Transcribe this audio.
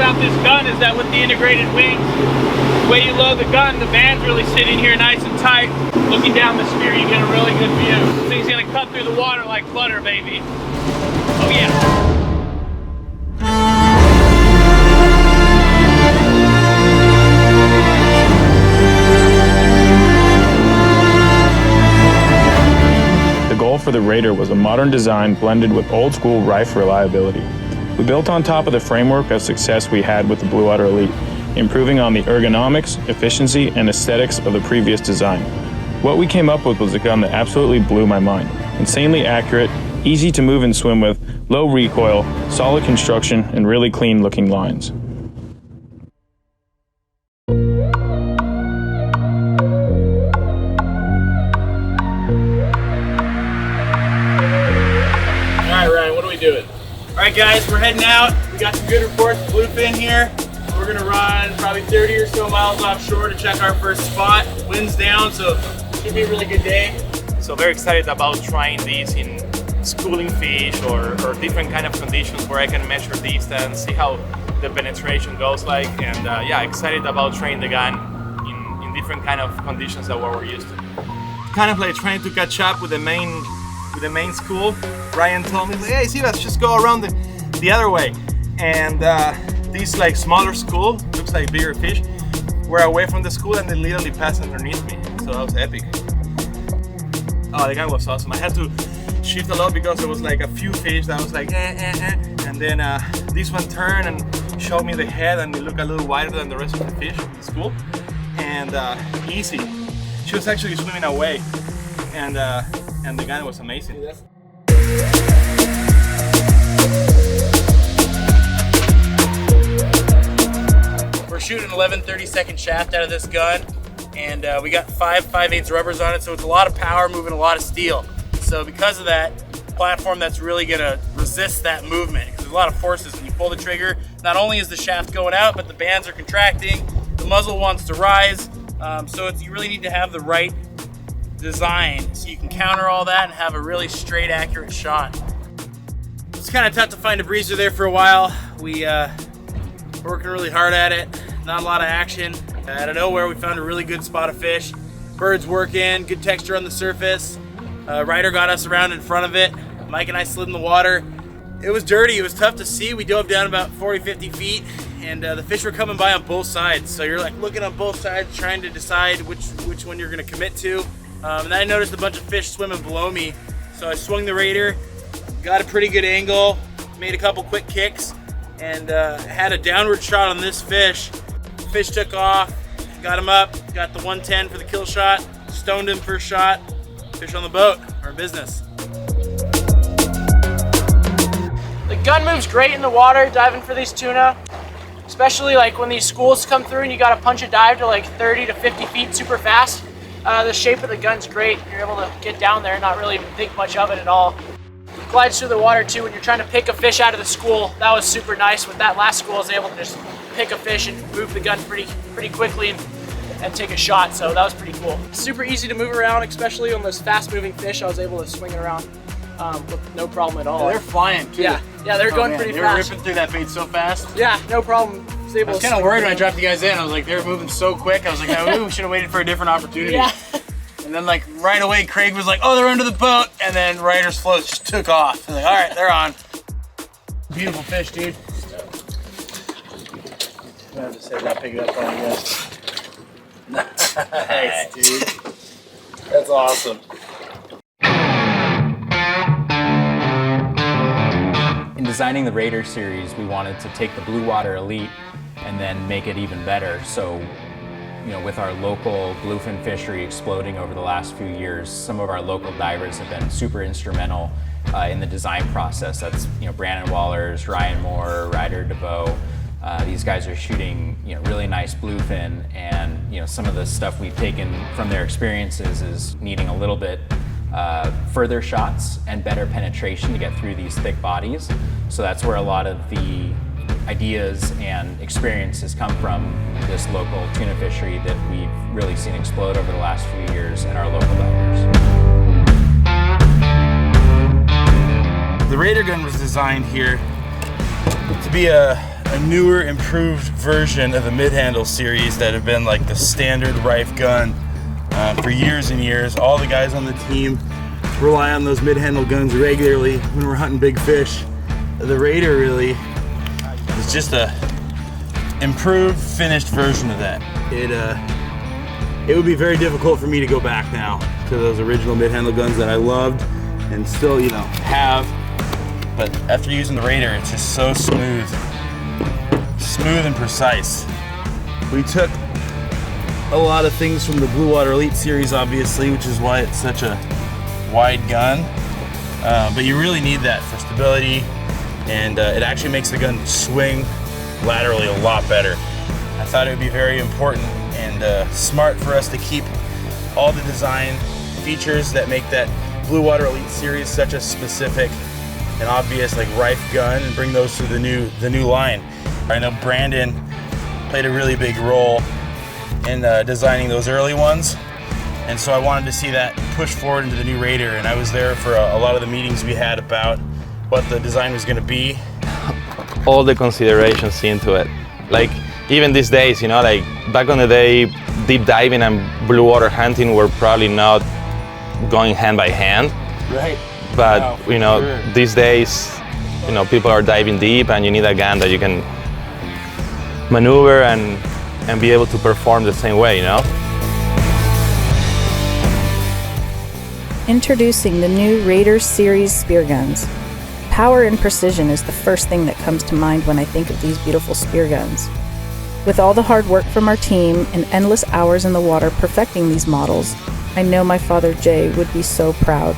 about this gun is that with the integrated wings, the way you load the gun, the band's really sitting here nice and tight. Looking down the spear, you get a really good view. This thing's gonna cut through the water like butter, baby. Oh yeah. The goal for the Raider was a modern design blended with old school Riffe reliability. We built on top of the framework of success we had with the Blue Water Elite, improving on the ergonomics, efficiency, and aesthetics of the previous design. What we came up with was a gun that absolutely blew my mind. Insanely accurate, easy to move and swim with, low recoil, solid construction, and really clean looking lines. Alright Ryan, what are we doing? Alright guys, we're heading out. We got some good reports, bluefin here. We're gonna run probably 30 or so miles offshore to check our first spot. Wind's down, so it should be a really good day. So very excited about trying these in schooling fish or different kind of conditions where I can measure distance, see how the penetration goes like, and yeah, excited about trying the gun in different kind of conditions that we're used to. Kind of like trying to catch up with the main school. Ryan told me, hey, see, let's just go around the other way. And this like smaller school, looks like bigger fish, were away from the school and they literally passed underneath me. So that was epic. Oh, the gun was awesome. I had to shift a lot because there was like a few fish that was like and then this one turned and showed me the head and it looked a little wider than the rest of the fish in the school. And easy. She was actually swimming away and the gun was amazing. We're shooting 11 30-second shaft out of this gun, and we got 5 5/8 rubbers on it, so it's a lot of power moving a lot of steel. So because of that, platform that's really gonna resist that movement, because there's a lot of forces when you pull the trigger. Not only is the shaft going out, but the bands are contracting, the muzzle wants to rise, so you really need to have the right design so you can counter all that and have a really straight, accurate shot. It's kind of tough to find a breezer there for a while. We're working really hard at it. Not a lot of action. Out of nowhere, we found a really good spot of fish. Birds working, good texture on the surface. Ryder got us around in front of it. Mike and I slid in the water. It was dirty, it was tough to see. We dove down about 40, 50 feet and the fish were coming by on both sides. So you're like looking on both sides, trying to decide which one you're gonna commit to. And then I noticed a bunch of fish swimming below me. So I swung the Raider, got a pretty good angle, made a couple quick kicks, and had a downward shot on this fish. Fish took off, got him up, got the 110 for the kill shot, stoned him first shot, fish on the boat, our business. The gun moves great in the water, diving for these tuna, especially like when these schools come through and you gotta punch a dive to like 30 to 50 feet super fast. The shape of the gun's great. You're able to get down there and not really even think much of it at all. It glides through the water too when you're trying to pick a fish out of the school. That was super nice. With that last school, I was able to just pick a fish and move the gun pretty quickly and take a shot, so that was pretty cool. Super easy to move around, especially on those fast moving fish. I was able to swing it around with no problem at all. Yeah, they're flying too. Yeah, they're going pretty they fast. They were ripping through that bait so fast. Yeah, no problem. I was kind of worried when I dropped you guys in. I was like, they were moving so quick. I was like, no, we should have waited for a different opportunity. Yeah. And then like right away, Craig was like, oh, they're under the boat. And then Ryder's floats just took off. I was like, all right, they're on. Beautiful fish, dude. I have to say, not pick it up on you guys. Nice, dude. That's awesome. In designing the Raider series, we wanted to take the Blue Water Elite and then make it even better. So, you know, with our local bluefin fishery exploding over the last few years, some of our local divers have been super instrumental in the design process. That's, you know, Brandon Wallers, Ryan Moore, Ryder DeVoe. These guys are shooting, you know, really nice bluefin, and you know, some of the stuff we've taken from their experiences is needing a little bit further shots and better penetration to get through these thick bodies. So that's where a lot of the ideas and experiences come from, this local tuna fishery that we've really seen explode over the last few years and our local divers. The Raider gun was designed here to be a a newer, improved version of the mid-handle series that have been like the standard Riffe gun for years and years. All the guys on the team rely on those mid-handle guns regularly when we're hunting big fish. The Raider really is just a improved, finished version of that. It would be very difficult for me to go back now to those original mid-handle guns that I loved and still, you know, have. But after using the Raider, it's just so smooth and precise. We took a lot of things from the Blue Water Elite series, obviously, which is why it's such a wide gun. But you really need that for stability, and it actually makes the gun swing laterally a lot better. I thought it would be very important and smart for us to keep all the design features that make that Blue Water Elite series such a specific and obvious like Riffe gun, and bring those to the new line. I know Brandon played a really big role in designing those early ones, and so I wanted to see that push forward into the new Raider, and I was there for a lot of the meetings we had about what the design was going to be. All the considerations into it. Like even these days, you know, like back on the day, deep diving and blue water hunting were probably not going hand by hand. Right. But No, you know, sure. these days, you know, people are diving deep, and you need a gun that you can maneuver and be able to perform the same way, you know? Introducing the new Raider series spear guns. Power and precision is the first thing that comes to mind when I think of these beautiful spear guns. With all the hard work from our team and endless hours in the water perfecting these models, I know my father Jay would be so proud.